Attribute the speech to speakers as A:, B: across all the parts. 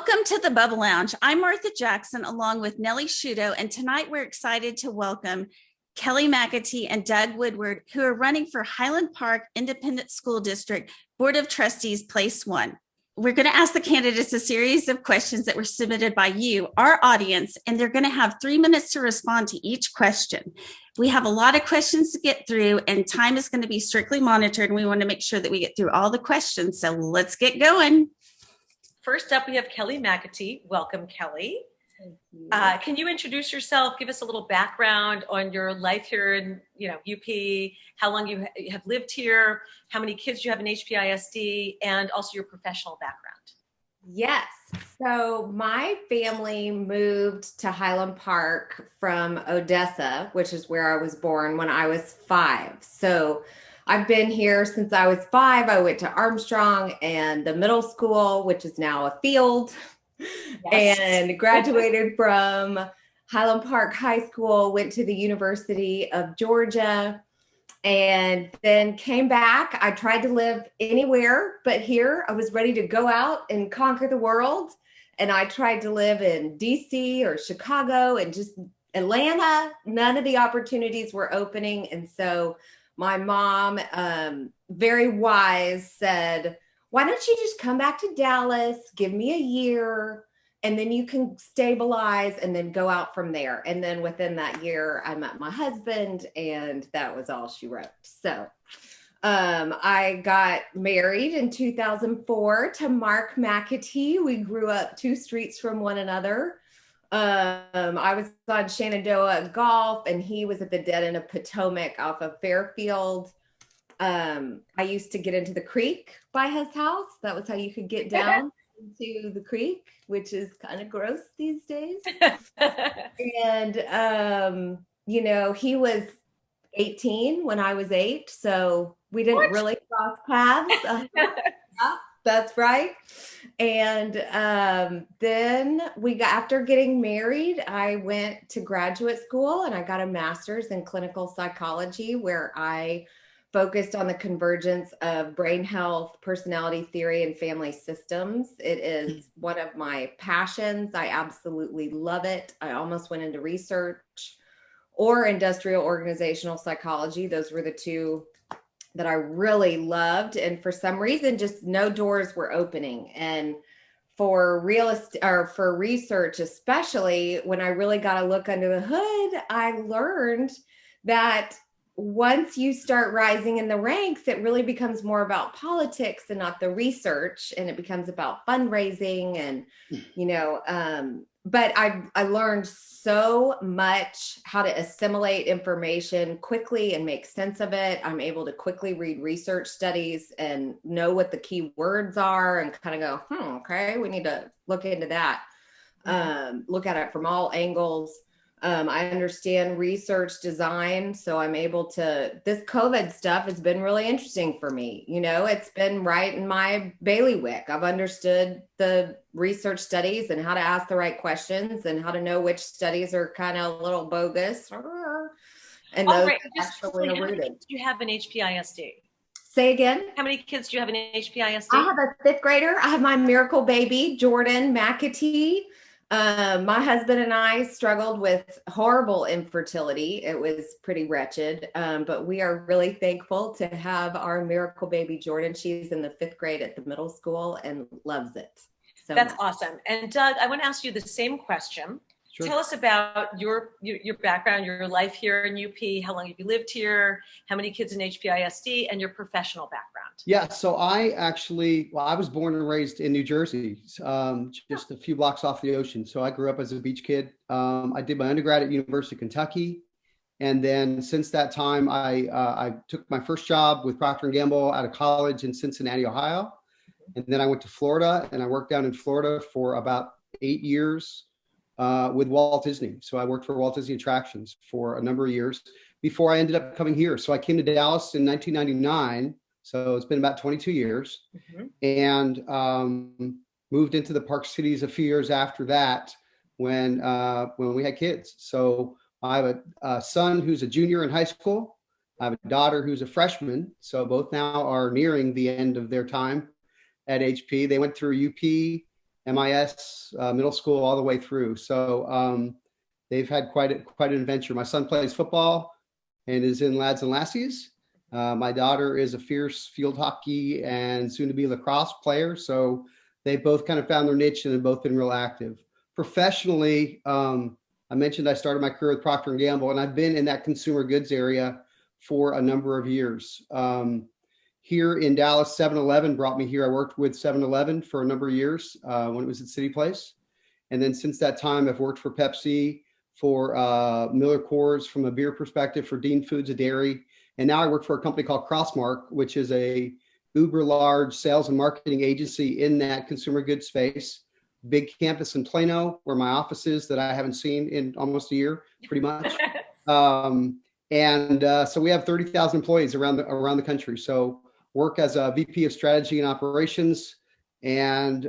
A: Welcome to the Bubble Lounge. I'm Martha Jackson along with Nellie Shudo, and tonight we're excited to welcome Kelli Macatee and Doug Woodward, who are running for Highland Park Independent School District Board of Trustees Place 1. We're going to ask the candidates a series of questions that were submitted by you, our audience, and they're going to have 3 minutes to respond to each question. We have a lot of questions to get through, and time is going to be strictly monitored, and we want to make sure that we get through all the questions. So let's get going.
B: First up, we have Kelli Macatee. Welcome, Kelli.
C: Thank you.
B: Can you introduce yourself? Give us a little background on your life here in UP, how long you have lived here, how many kids you have in Hpisd, and also your professional background.
C: Yes. So my family moved to Highland Park from Odessa, which is where I was born, when I was 5. So I've been here since I was 5. I went to Armstrong and the middle school, which is now a field, yes. And graduated from Highland Park High School, went to the University of Georgia, and then came back. I tried to live anywhere but here. I was ready to go out and conquer the world. And I tried to live in DC or Chicago and just Atlanta. None of the opportunities were opening. And so my mom, very wise, said, why don't you just come back to Dallas, give me a year, and then you can stabilize and then go out from there. And then within that year, I met my husband, and that was all she wrote. So I got married in 2004 to Mark Macatee. We grew up 2 streets from one another. I was on Shenandoah Golf, and he was at the dead end of Potomac off of Fairfield. I used to get into the creek by his house. That was how you could get down into the creek, which is kind of gross these days. And, he was 18 when I was 8, so we didn't really cross paths. That's right. And then after getting married, I went to graduate school and I got a master's in clinical psychology, where I focused on the convergence of brain health, personality theory, and family systems. It is one of my passions. I absolutely love it. I almost went into research or industrial organizational psychology. Those were the 2 that I really loved. And for some reason, just no doors were opening. And for research, especially when I really got a look under the hood, I learned that once you start rising in the ranks, it really becomes more about politics and not the research. And it becomes about fundraising and, but I learned so much how to assimilate information quickly and make sense of it. I'm able to quickly read research studies and know what the key words are and kind of go, okay, we need to look into that. Look at it from all angles. I understand research design, so I'm able to, this COVID stuff has been really interesting for me. It's been right in my bailiwick. I've understood the research studies and how to ask the right questions and how to know which studies are kind of a little bogus. And those actually are rooted.
B: How many kids do you have in Hpisd?
C: Say again?
B: How many kids do you have in Hpisd?
C: I have a 5th grader. I have my miracle baby, Jordan Macatee. My husband and I struggled with horrible infertility. It was pretty wretched, but we are really thankful to have our miracle baby, Jordan. She's in the 5th grade at the middle school and loves it.
B: That's awesome. And Doug, I want to ask you the same question. Sure. Tell us about your background, your life here in UP, how long have you lived here, how many kids in Hpisd, and your professional background.
D: Yeah, so I was born and raised in New Jersey, just a few blocks off the ocean. So I grew up as a beach kid. I did my undergrad at University of Kentucky. And then since that time, I took my first job with Procter & Gamble out of college in Cincinnati, Ohio. And then I went to Florida, and I worked down in Florida for about 8 years. With Walt Disney. So I worked for Walt Disney Attractions for a number of years before I ended up coming here. So I came to Dallas in 1999. So it's been about 22 years, and moved into the Park Cities a few years after that when we had kids. So I have a son who's a junior in high school. I have a daughter who's a freshman. So both now are nearing the end of their time at HP. They went through UP MIS, middle school, all the way through. So they've had quite an adventure. My son plays football and is in Lads and Lassies. My daughter is a fierce field hockey and soon to be lacrosse player. So they both kind of found their niche and have both been real active. Professionally, I mentioned I started my career with Procter & Gamble, and I've been in that consumer goods area for a number of years. Here in Dallas, 7-Eleven brought me here. I worked with 7-Eleven for a number of years when it was at City Place. And then since that time, I've worked for Pepsi, for Miller Coors from a beer perspective, for Dean Foods, a dairy. And now I work for a company called Crossmark, which is a uber large sales and marketing agency in that consumer goods space. Big campus in Plano, where my office is, that I haven't seen in almost a year, pretty much. So we have 30,000 employees around the country. So work as a VP of strategy and operations, and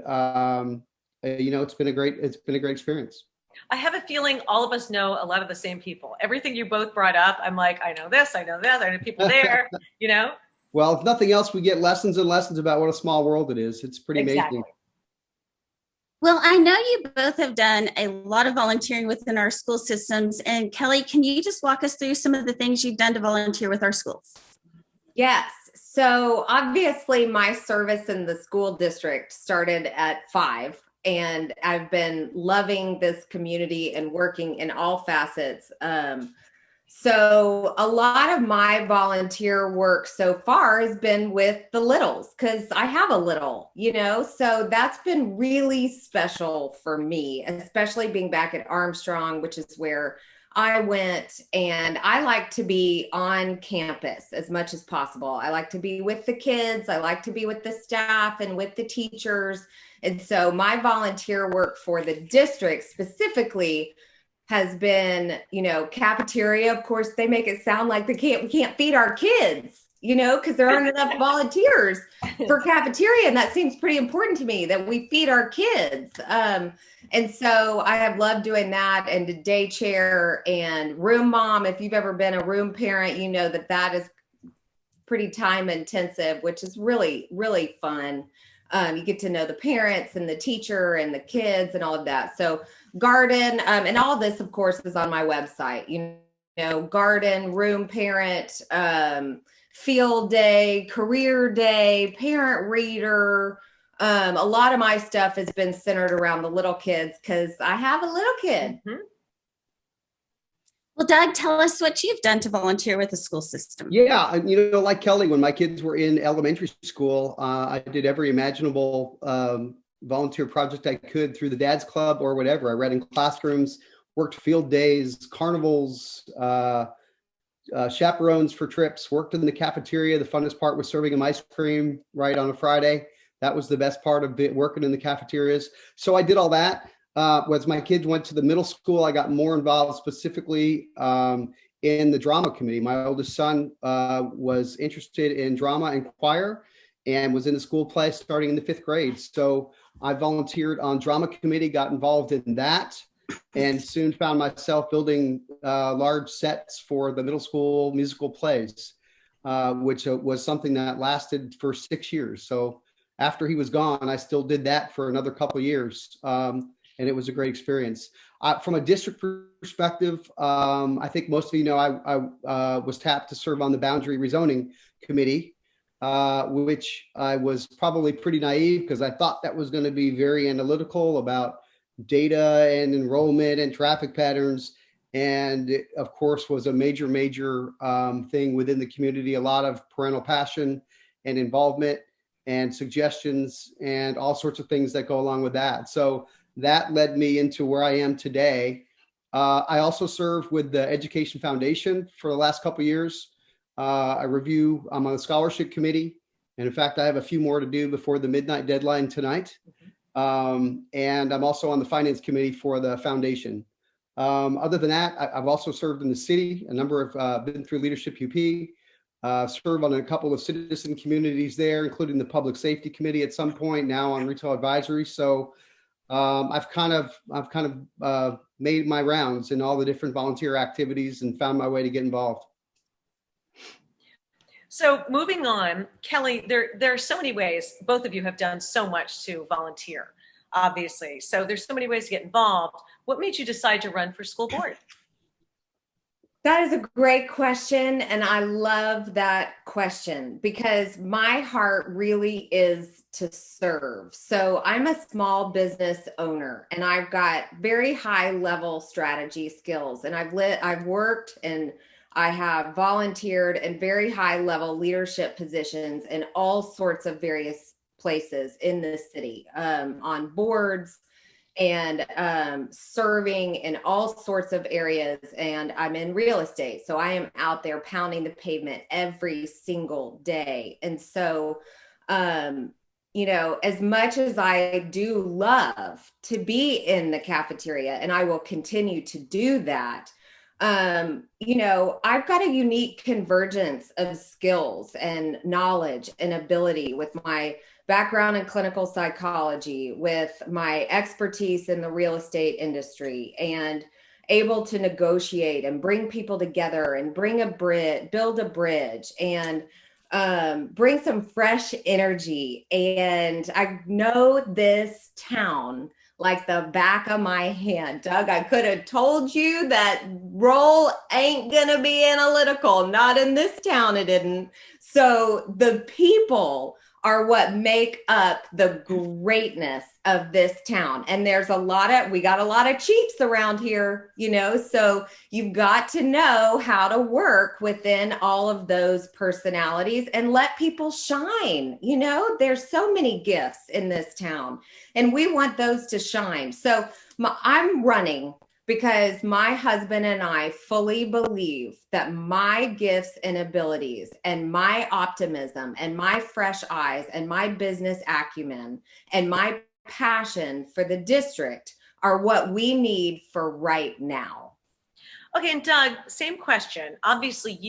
D: it's been a great experience.
B: I have a feeling all of us know a lot of the same people. Everything you both brought up, I'm like, I know this, I know that, I know people there, Well, if nothing else, we get lessons and lessons about what a small world it is. It's pretty amazing.
A: Well, I know you both have done a lot of volunteering within our school systems. And Kelly, can you just walk us through some of the things you've done to volunteer with our schools?
C: Yes. So obviously my service in the school district started at 5, and I've been loving this community and working in all facets. So a lot of my volunteer work so far has been with the littles, because I have a little, so that's been really special for me, especially being back at Armstrong, which is where I went. And I like to be on campus as much as possible. I like to be with the kids. I like to be with the staff and with the teachers. And so my volunteer work for the district specifically has been, cafeteria. Of course, they make it sound like we can't feed our kids, because there aren't enough volunteers for cafeteria. And that seems pretty important to me, that we feed our kids. And so I have loved doing that, and the day chair and room mom. If you've ever been a room parent, you know that is pretty time intensive, which is really, really fun. You get to know the parents and the teacher and the kids and all of that. So garden, and all this, of course, is on my website, garden, room parent, field day, career day, parent reader. A lot of my stuff has been centered around the little kids, because I have a little kid.
B: Mm-hmm.
A: Well, Doug, tell us what you've done to volunteer with the school system.
D: Yeah, like Kelly, when my kids were in elementary school, I did every imaginable volunteer project I could through the Dad's Club or whatever. I read in classrooms, worked field days, carnivals, chaperones for trips, worked in the cafeteria. The funnest part was serving them ice cream right on a Friday. That was the best part of working in the cafeterias. So I did all that. As my kids went to the middle school, I got more involved specifically in the drama committee. My oldest son was interested in drama and choir, and was in the school play starting in the 5th grade. So I volunteered on drama committee, got involved in that, and soon found myself building large sets for the middle school musical plays, which was something that lasted for 6 years. So after he was gone, I still did that for another couple of years. And it was a great experience. From a district perspective, I think most of you know I was tapped to serve on the boundary rezoning committee, which I was probably pretty naive, because I thought that was going to be very analytical about data and enrollment and traffic patterns. And it, of course, was a major thing within the community, a lot of parental passion and involvement and suggestions and all sorts of things that go along with that. So that led me into where I am today. I also served with the Education Foundation for the last couple of years. I'm on the scholarship committee. And in fact, I have a few more to do before the midnight deadline tonight. And I'm also on the finance committee for the foundation. Other than that, I've also served in the city, been through Leadership UP, served on a couple of citizen communities there, including the public safety committee at some point, now on retail advisory. So I've kind of made my rounds in all the different volunteer activities and found my way to get involved.
B: So moving on, Kelly, there are so many ways both of you have done so much to volunteer. obviously. So there's so many ways to get involved. What made you decide to run for school board?
C: That is a great question. And I love that question because my heart really is to serve. So I'm a small business owner and I've got very high level strategy skills. And I've worked and I have volunteered in very high level leadership positions in all sorts of various places in the city, on boards, and serving in all sorts of areas. And I'm in real estate. So I am out there pounding the pavement every single day. And so, as much as I do love to be in the cafeteria, and I will continue to do that, I've got a unique convergence of skills and knowledge and ability with my background in clinical psychology, with my expertise in the real estate industry, and able to negotiate and bring people together and build a bridge and bring some fresh energy. And I know this town like the back of my hand. Doug, I could have told you that role ain't gonna be analytical. Not in this town, it didn't. So the people are what make up the greatness of this town. And we got a lot of chiefs around here, so you've got to know how to work within all of those personalities and let people shine. There's so many gifts in this town and we want those to shine. So I'm running because my husband and I fully believe that my gifts and abilities and my optimism and my fresh eyes and my business acumen and my passion for the district are what we need for right now.
B: Okay, and Doug, same question. Obviously,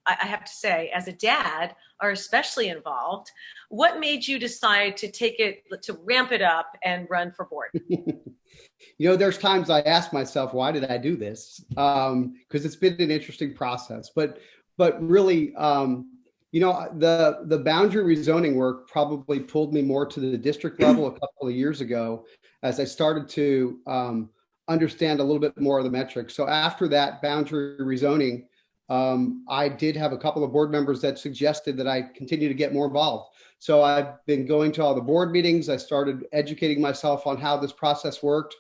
B: I have to say, as a dad, are especially involved. What made you decide to ramp it up and run for board?
D: There's times I ask myself, why did I do this? Because it's been an interesting process. But really, the boundary rezoning work probably pulled me more to the district level a couple of years ago as I started to understand a little bit more of the metrics. So after that boundary rezoning, I did have a couple of board members that suggested that I continue to get more involved. So I've been going to all the board meetings. I started educating myself on how this process worked.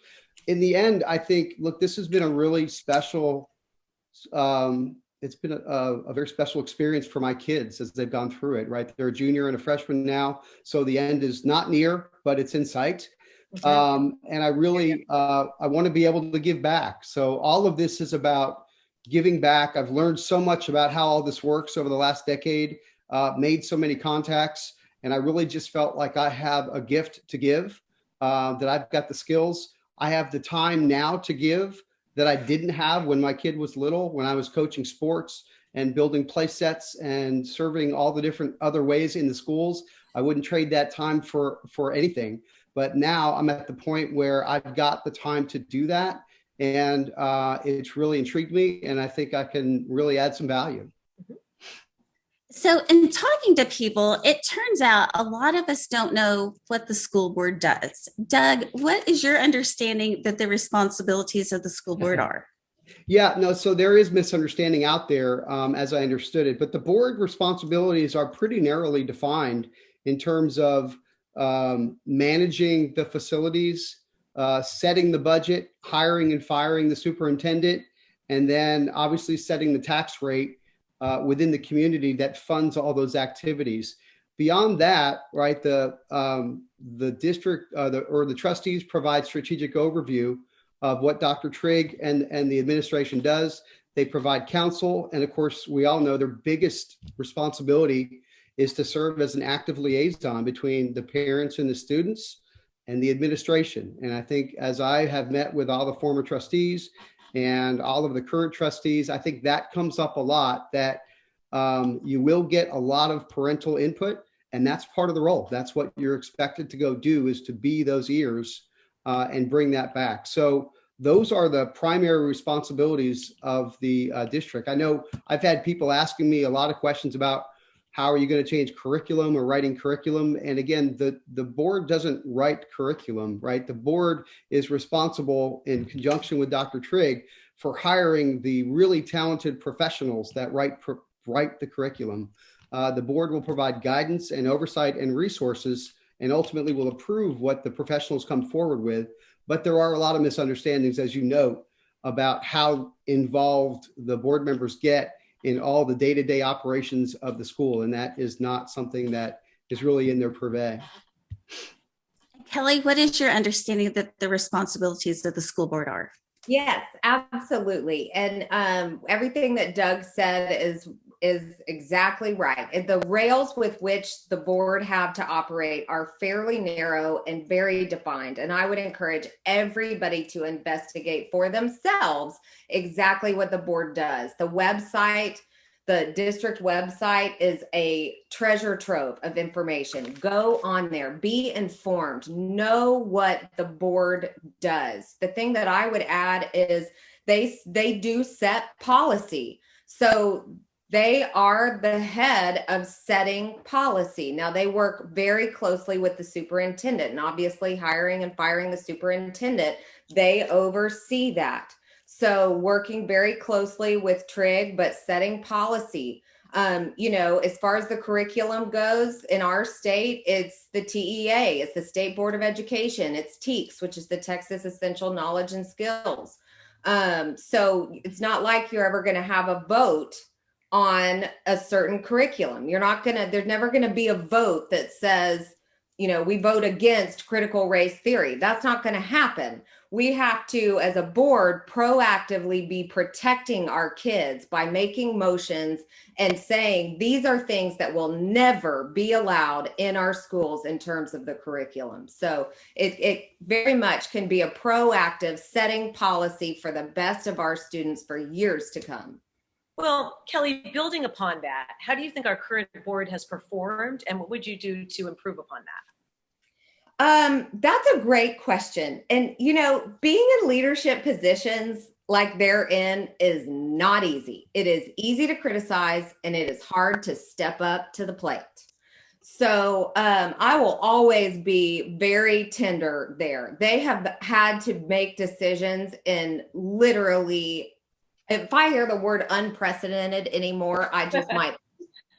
D: In the end, I think, look, this has been a really special, it's been a very special experience for my kids as they've gone through it, right? They're a junior and a freshman now. So the end is not near, but it's in sight. And I really, I want to be able to give back. So all of this is about giving back. I've learned so much about how all this works over the last decade, made so many contacts, and I really just felt like I have a gift to give, that I've got the skills. I have the time now to give that I didn't have when my kid was little, when I was coaching sports and building play sets and serving all the different other ways in the schools. I wouldn't trade that time for anything. But now I'm at the point where I've got the time to do that. And it's really intrigued me. And I think I can really add some value.
A: So in talking to people, it turns out a lot of us don't know what the school board does. Doug, what is your understanding that the responsibilities of the school board are?
D: Yeah, no, so there is misunderstanding out there, as I understood it, but the board responsibilities are pretty narrowly defined in terms of managing the facilities, setting the budget, hiring and firing the superintendent, and then obviously setting the tax rate within the community that funds all those activities. Beyond that, right, the district or the trustees provide strategic overview of what Dr. Trigg and the administration does. They provide counsel. And of course, we all know their biggest responsibility is to serve as an active liaison between the parents and the students and the administration. And I think as I have met with all the former trustees and all of the current trustees, I think that comes up a lot, that you will get a lot of parental input, and that's part of the role. That's what you're expected to go do, is to be those ears and bring that back. So those are the primary responsibilities of the district. I know I've had people asking me a lot of questions about How are you going to change curriculum or writing curriculum? And again, the board doesn't write curriculum, right? The board is responsible in conjunction with Dr. Trigg for hiring the really talented professionals that write the curriculum. The board will provide guidance and oversight and resources, and ultimately will approve what the professionals come forward with. But there are a lot of misunderstandings, as you note, about how involved the board members get in all the day-to-day operations of the school. And that is not something that is really in their purvey.
A: Kelly, what is your understanding that the responsibilities of the school board are?
C: Yes, absolutely. And everything that Doug said is exactly right. The rails with which the board have to operate are fairly narrow and very defined. And I would encourage everybody to investigate for themselves exactly what the board does. The website, the district website, is a treasure trove of information. Go on there, be informed, know what the board does. The thing that I would add is they do set policy. So they are the head of setting policy. Now, they work very closely with the superintendent, and obviously hiring and firing the superintendent, they oversee that. So working very closely with Trigg, but setting policy. As far as the curriculum goes in our state, it's the TEA, it's the State Board of Education, it's TEKS, which is the Texas Essential Knowledge and Skills. So it's not like you're ever going to have a vote on a certain curriculum. There's never going to be a vote that says, we vote against critical race theory. That's not going to happen. We have to, as a board, proactively be protecting our kids by making motions and saying these are things that will never be allowed in our schools in terms of the curriculum. So it very much can be a proactive setting policy for the best of our students for years to come.
B: Well, Kelly, building upon that, how do you think our current board has performed, and what would you do to improve upon that?
C: That's a great question. And, being in leadership positions like they're in is not easy. It is easy to criticize, and it is hard to step up to the plate. So I will always be very tender there. They have had to make decisions in literally, if I hear the word unprecedented anymore, I just might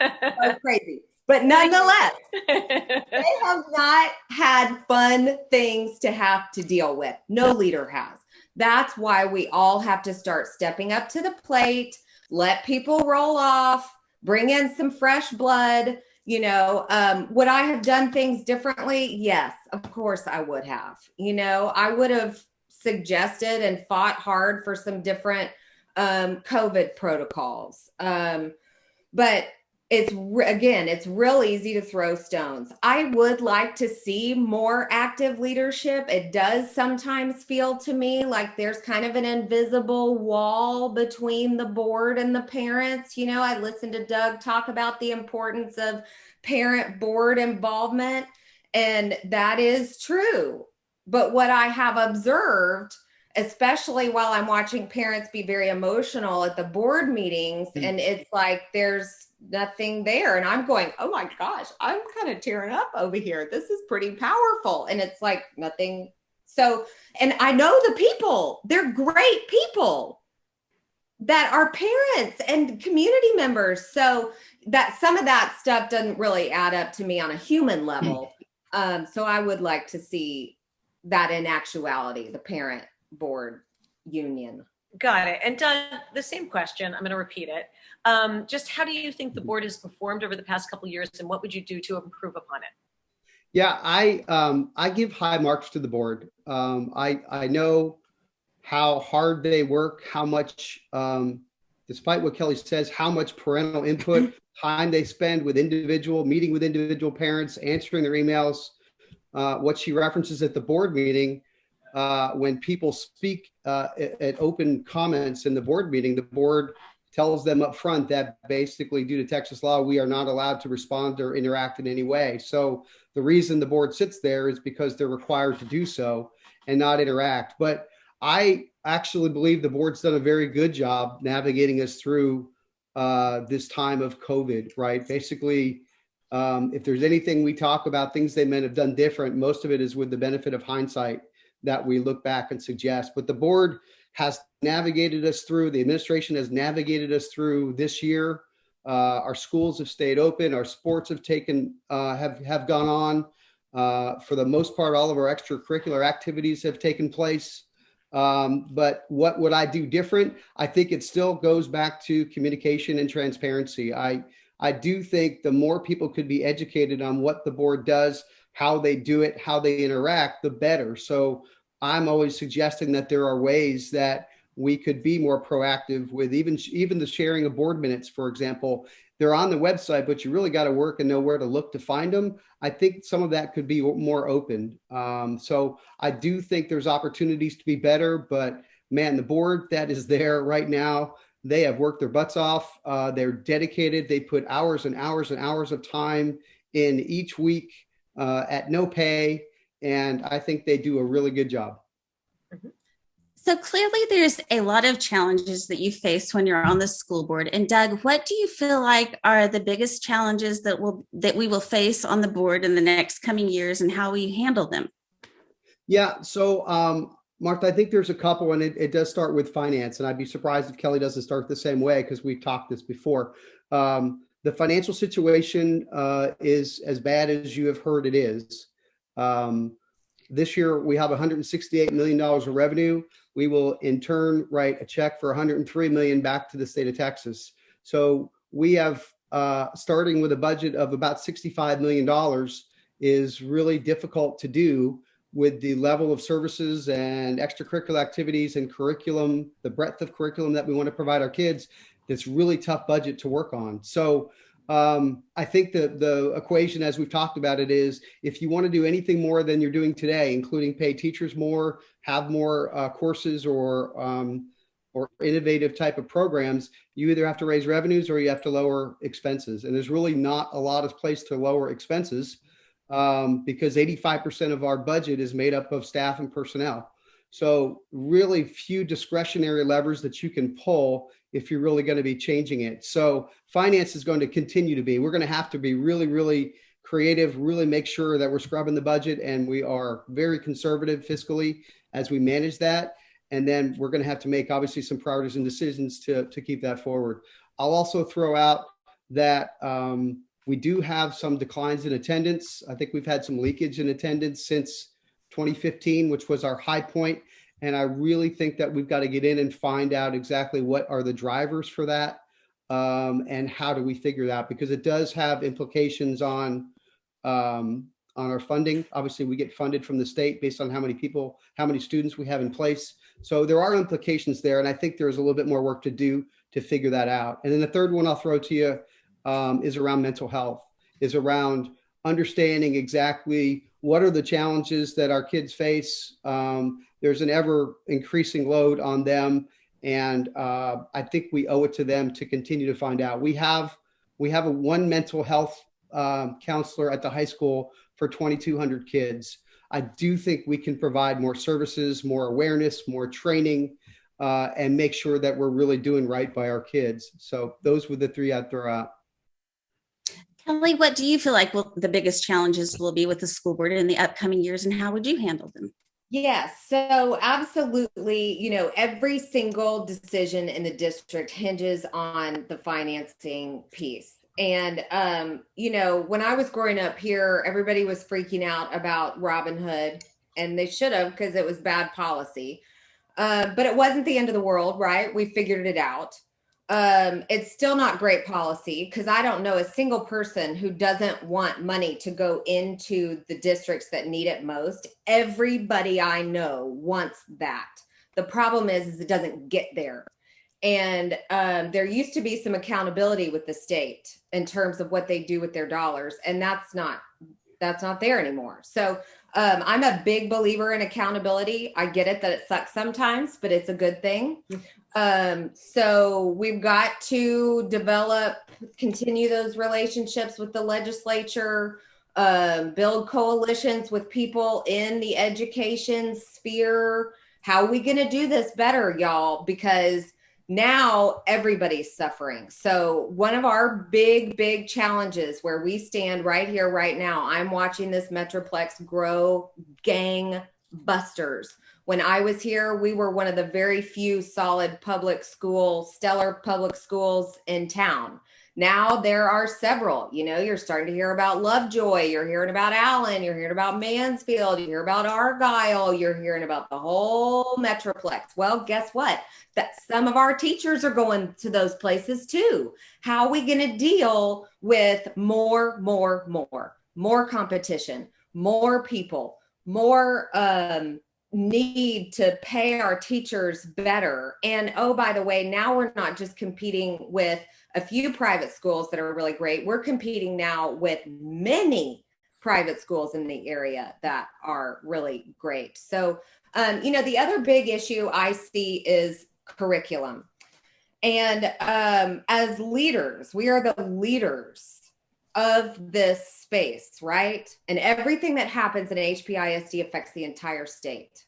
C: go crazy. But nonetheless, they have not had fun things to have to deal with. No leader has. That's why we all have to start stepping up to the plate, let people roll off, bring in some fresh blood. Would I have done things differently? Yes, of course I would have. I would have suggested and fought hard for some different COVID protocols. But it's real easy to throw stones. I would like to see more active leadership. It does sometimes feel to me like there's kind of an invisible wall between the board and the parents. I listened to Doug talk about the importance of parent board involvement, and that is true. But what I have observed, especially while I'm watching parents be very emotional at the board meetings, and it's like there's nothing there. And I'm going, oh my gosh, I'm kind of tearing up over here. This is pretty powerful. And it's like nothing. So, and I know the people, they're great people that are parents and community members. So that some of that stuff doesn't really add up to me on a human level. So I would like to see that in actuality, the parent board union.
B: Got it. And Doug, the same question, I'm going to repeat it. Just how do you think the board has performed over the past couple of years, and what would you do to improve upon it?
D: Yeah, I give high marks to the board. I know how hard they work, how much, despite what Kelly says, how much parental input, time they spend meeting with individual parents, answering their emails. What she references at the board meeting, when people speak at open comments in the board meeting, the board tells them up front that basically due to Texas law, we are not allowed to respond or interact in any way. So the reason the board sits there is because they're required to do so and not interact. But I actually believe the board's done a very good job navigating us through this time of COVID, right? Basically, if there's anything we talk about, things they may have done different, most of it is with the benefit of hindsight that we look back and suggest. But the board has navigated us through, the administration has navigated us through this year. Our schools have stayed open. Our sports have have gone on. For the most part, all of our extracurricular activities have taken place. But what would I do different? I think it still goes back to communication and transparency. I do think the more people could be educated on what the board does, how they do it, how they interact, the better. So I'm always suggesting that there are ways that we could be more proactive with even the sharing of board minutes, for example. They're on the website, but you really got to work and know where to look to find them. I think some of that could be more open. So I do think there's opportunities to be better, but man, the board that is there right now, they have worked their butts off. They're dedicated. They put hours and hours and hours of time in each week at no pay. And I think they do a really good job.
A: So clearly there's a lot of challenges that you face when you're on the school board. And Doug, what do you feel like are the biggest challenges that we will face on the board in the next coming years, and how we handle them?
D: Yeah. So, Martha, I think there's a couple, and it does start with finance. And I'd be surprised if Kelly doesn't start the same way, because we've talked this before. The financial situation is as bad as you have heard it is. This year, we have $168 million of revenue. We will in turn write a check for $103 million back to the state of Texas. So we have, starting with a budget of about $65 million is really difficult to do with the level of services and extracurricular activities and curriculum, the breadth of curriculum that we want to provide our kids. It's really tough budget to work on. So I think the equation, as we've talked about it, is if you want to do anything more than you're doing today, including pay teachers more, have more courses or innovative type of programs, you either have to raise revenues or you have to lower expenses. And there's really not a lot of place to lower expenses because 85% of our budget is made up of staff and personnel. So really few discretionary levers that you can pull if you're really going to be changing it. So finance is going to continue to be, we're going to have to be really, really creative, really make sure that we're scrubbing the budget and we are very conservative fiscally as we manage that. And then we're going to have to make obviously some priorities and decisions to keep that forward. I'll also throw out that we do have some declines in attendance. I think we've had some leakage in attendance since 2015, which was our high point. And I really think that we've got to get in and find out exactly what are the drivers for that and how do we figure that out, because it does have implications on our funding. Obviously, we get funded from the state based on how many people, how many students we have in place. So there are implications there. And I think there's a little bit more work to do to figure that out. And then the third one I'll throw to you is around mental health, is around understanding exactly what are the challenges that our kids face. There's an ever increasing load on them. And I think we owe it to them to continue to find out. We have one mental health counselor at the high school for 2,200 kids. I do think we can provide more services, more awareness, more training, and make sure that we're really doing right by our kids. So those were the three I'd throw out.
A: Kelly, what do you feel like the biggest challenges will be with the school board in the upcoming years, and how would you handle them?
C: Yes, so absolutely, every single decision in the district hinges on the financing piece. And, when I was growing up here, everybody was freaking out about Robin Hood, and they should have, because it was bad policy. But it wasn't the end of the world, right? We figured it out. It's still not great policy, because I don't know a single person who doesn't want money to go into the districts that need it most. Everybody I know wants that. The problem is it doesn't get there. And there used to be some accountability with the state in terms of what they do with their dollars, and that's not there anymore. So I'm a big believer in accountability. I get it that it sucks sometimes, but it's a good thing. So we've got to continue those relationships with the legislature, build coalitions with people in the education sphere. How are we going to do this better, y'all? Because Now everybody's suffering. So one of our big challenges where we stand right here, right now, I'm watching this Metroplex grow gangbusters. When I was here, we were one of the very few solid stellar public schools in town. Now there are several, you're starting to hear about Lovejoy, you're hearing about Allen, you're hearing about Mansfield, you hear about Argyle, you're hearing about the whole Metroplex. Well, guess what? That some of our teachers are going to those places too. How are we going to deal with more competition, more people, more need to pay our teachers better? And oh, by the way, now we're not just competing with a few private schools that are really great. We're competing now with many private schools in the area that are really great. So, the other big issue I see is curriculum. And as leaders, we are the leaders of this space, right? And everything that happens in HPISD affects the entire state.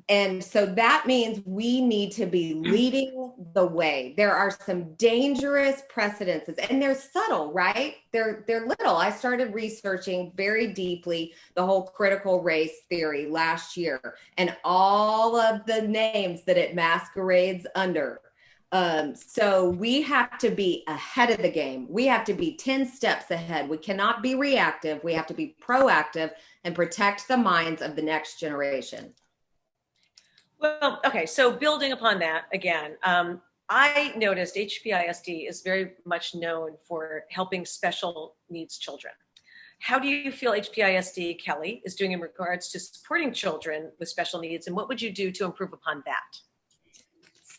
C: And so that means we need to be leading the way. There are some dangerous precedences, and they're subtle, right? They're little. I started researching very deeply the whole critical race theory last year and all of the names that it masquerades under. So we have to be ahead of the game. We have to be 10 steps ahead. We cannot be reactive. We have to be proactive and protect the minds of the next generation.
B: Well, okay, so building upon that again, I noticed HPISD is very much known for helping special needs children. How do you feel HPISD, Kelly, is doing in regards to supporting children with special needs, and what would you do to improve upon that?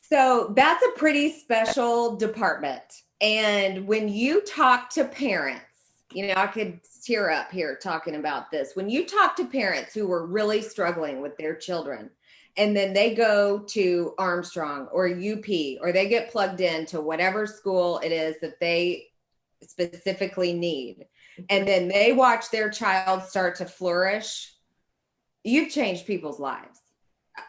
C: So that's a pretty special department. And when you talk to parents, I could tear up here talking about this. When you talk to parents who were really struggling with their children, and then they go to Armstrong or UP, or they get plugged into whatever school it is that they specifically need, and then they watch their child start to flourish, you've changed people's lives.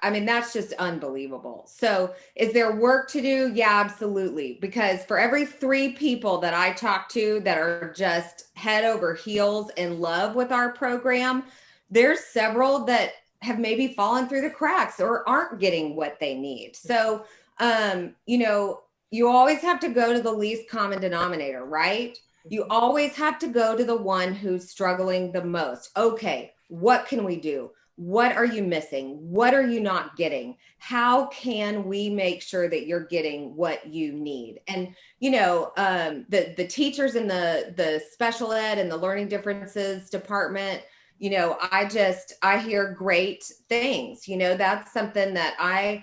C: I mean, that's just unbelievable. So is there work to do? Yeah, absolutely. Because for every 3 people that I talk to that are just head over heels in love with our program, there's several that have maybe fallen through the cracks or aren't getting what they need. So, you always have to go to the least common denominator, right? You always have to go to the one who's struggling the most. Okay, what can we do? What are you missing? What are you not getting? How can we make sure that you're getting what you need? And, the teachers in the special ed and the learning differences department, I hear great things. That's something that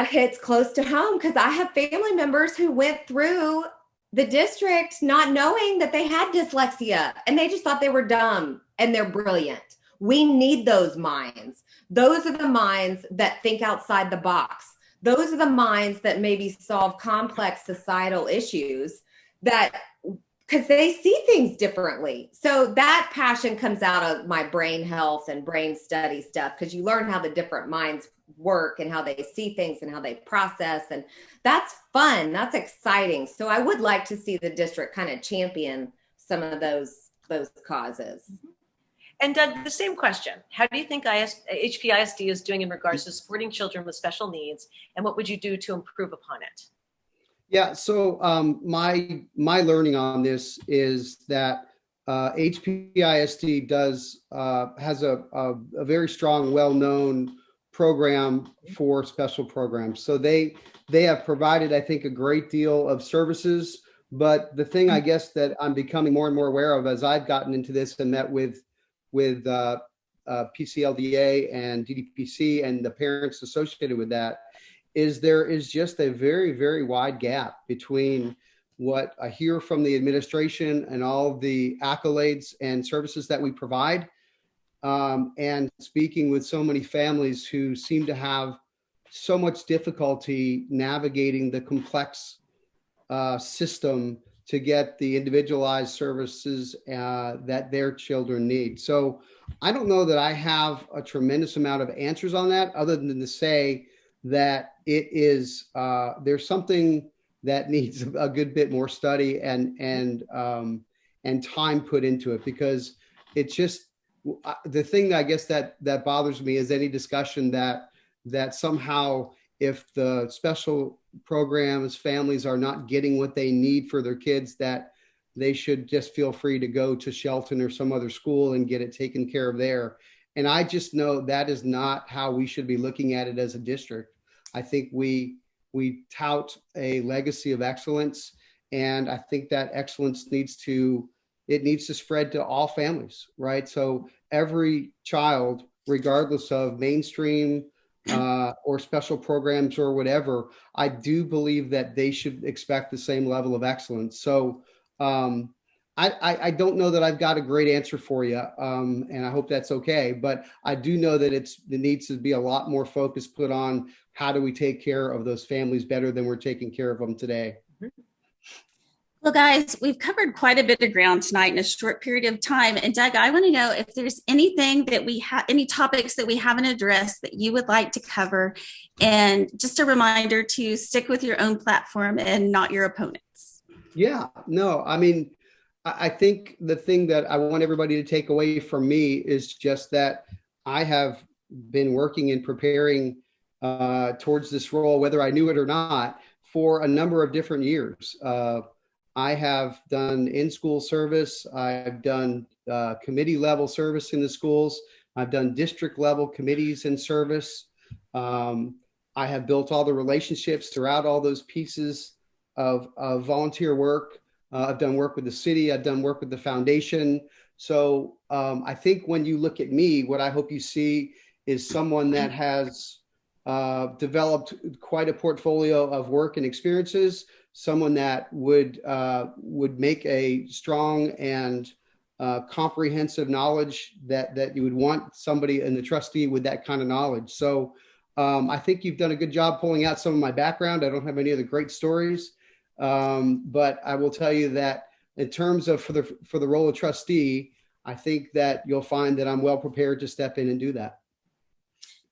C: hits close to home, because I have family members who went through the district not knowing that they had dyslexia, and they just thought they were dumb, and they're brilliant. We need those minds. Those are the minds that think outside the box. Those are the minds that maybe solve complex societal issues because they see things differently. So that passion comes out of my brain health and brain study stuff, because you learn how the different minds work and how they see things and how they process. And that's fun. That's exciting. So I would like to see the district kind of champion some of those causes.
B: And Doug, the same question. How do you think HPISD is doing in regards to supporting children with special needs, and what would you do to improve upon it?
D: Yeah, so my learning on this is that HPISD has a very strong, well-known program for special programs. So they have provided, I think, a great deal of services. But the thing I guess that I'm becoming more and more aware of as I've gotten into this and met with PCLDA and DDPC and the parents associated with that, is there is just a very, very wide gap between what I hear from the administration and all the accolades and services that we provide, and speaking with so many families who seem to have so much difficulty navigating the complex system to get the individualized services that their children need. So I don't know that I have a tremendous amount of answers on that, other than to say that it is, there's something that needs a good bit more study and time put into it, because it's just the thing I guess that bothers me is any discussion that somehow if the special programs, families are not getting what they need for their kids, that they should just feel free to go to Shelton or some other school and get it taken care of there. And I just know that is not how we should be looking at it as a district. I think we tout a legacy of excellence, and I think that excellence needs to spread to all families, right? So every child, regardless of mainstream or special programs or whatever, I do believe that they should expect the same level of excellence. So I don't know that I've got a great answer for you, and I hope that's okay. But I do know that it needs to be a lot more focus put on how do we take care of those families better than we're taking care of them today.
A: Well, guys, we've covered quite a bit of ground tonight in a short period of time. And Doug, I want to know if there's anything that we have, any topics that we haven't addressed that you would like to cover. And just a reminder to stick with your own platform and not your opponents.
D: Yeah, no, I mean, I think the thing that I want everybody to take away from me is just that I have been working and preparing towards this role, whether I knew it or not, for a number of different years. I have done in-school service. I've done committee level service in the schools. I've done district level committees in service. I have built all the relationships throughout all those pieces of volunteer work. I've done work with the city. I've done work with the foundation. So I think when you look at me, what I hope you see is someone that has developed quite a portfolio of work and experiences, someone that would make a strong and comprehensive knowledge that you would want somebody in the trustee with that kind of knowledge. So I think you've done a good job pulling out some of my background. I don't have any of the great stories, but I will tell you that in terms of for the role of trustee, I think that you'll find that I'm well prepared to step in and do that.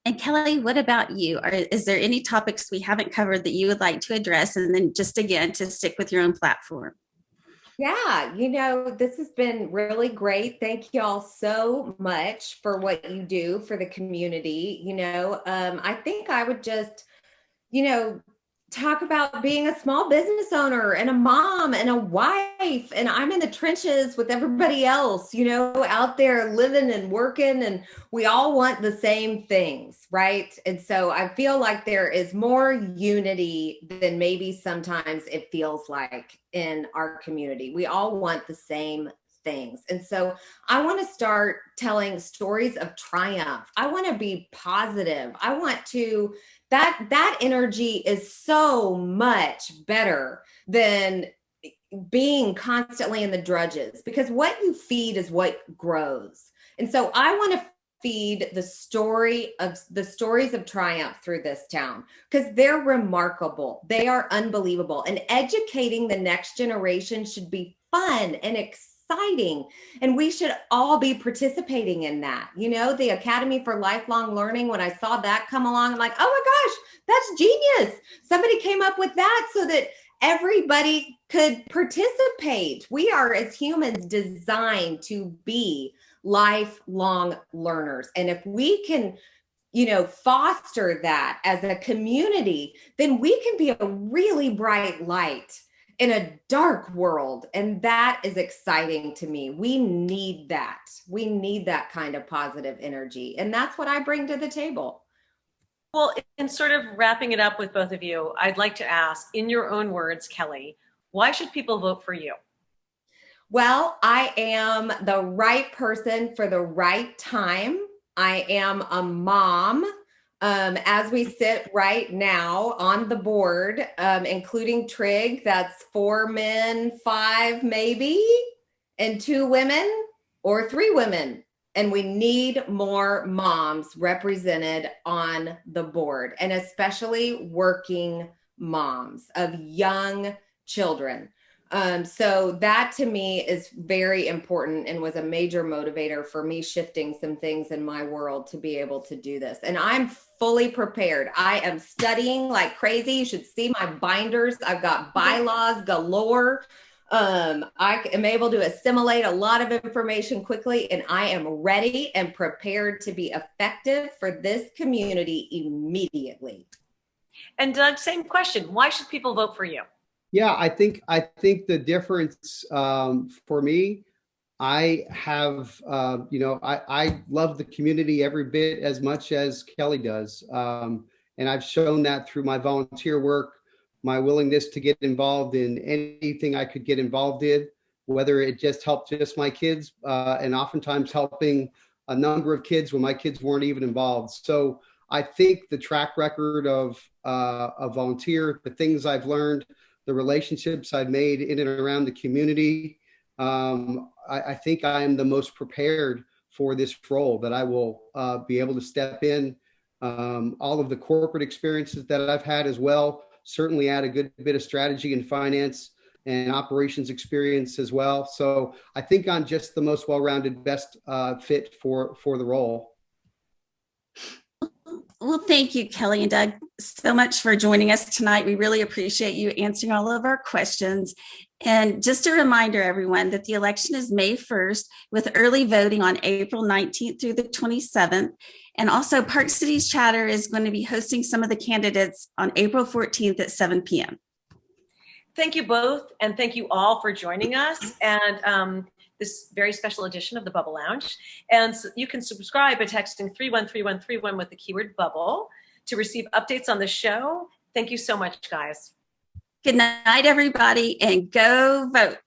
A: And Kelly, what about you? Is there any topics we haven't covered that you would like to address? And then just again, to stick with your own platform.
C: Yeah, this has been really great. Thank you all so much for what you do for the community. I think I would just, talk about being a small business owner and a mom and a wife. And I'm in the trenches with everybody else, out there living and working, and we all want the same things, right? And so I feel like there is more unity than maybe sometimes it feels like in our community. We all want the same things. And so I want to start telling stories of triumph. I want to be positive. I want to that energy is so much better than being constantly in the drudges, because what you feed is what grows. And so I want to feed the stories of triumph through this town, because they're remarkable. They are unbelievable. And educating the next generation should be fun and exciting. And we should all be participating in that. The Academy for Lifelong Learning, when I saw that come along, I'm like, oh my gosh, that's genius. Somebody came up with that so that everybody could participate. We are, as humans, designed to be lifelong learners. And if we can, foster that as a community, then we can be a really bright light in a dark world. And that is exciting to me. We need that. We need that kind of positive energy. And that's what I bring to the table.
B: Well, in sort of wrapping it up with both of you, I'd like to ask, in your own words, Kelly, why should people vote for you?
C: Well, I am the right person for the right time. I am a mom. As we sit right now on the board, including Trig, that's 4 men, 5 maybe, and 2 women or 3 women. And we need more moms represented on the board, and especially working moms of young children. So that to me is very important and was a major motivator for me shifting some things in my world to be able to do this. And I'm fully prepared. I am studying like crazy. You should see my binders. I've got bylaws galore. I am able to assimilate a lot of information quickly, and I am ready and prepared to be effective for this community immediately.
B: And Doug, same question. Why should people vote for you?
D: Yeah, I think the difference for me, I have, I love the community every bit as much as Kelly does. And I've shown that through my volunteer work, my willingness to get involved in anything I could get involved in, whether it just helped just my kids and oftentimes helping a number of kids when my kids weren't even involved. So I think the track record of a volunteer, the things I've learned, the relationships I've made in and around the community, I think I am the most prepared for this role, that I will be able to step in. All of the corporate experiences that I've had as well, certainly add a good bit of strategy and finance and operations experience as well. So I think I'm just the most well-rounded, best fit for the role.
A: Well, thank you, Kelly and Doug, so much for joining us tonight. We really appreciate you answering all of our questions. And just a reminder, everyone, that the election is May 1st with early voting on April 19th through the 27th. And also Park Cities Chapter is going to be hosting some of the candidates on April 14th at 7 p.m.
B: Thank you both. And thank you all for joining us. And this very special edition of the Bubble Lounge. And so you can subscribe by texting 313131 with the keyword bubble to receive updates on the show. Thank you so much, guys.
A: Good night, everybody, and go vote.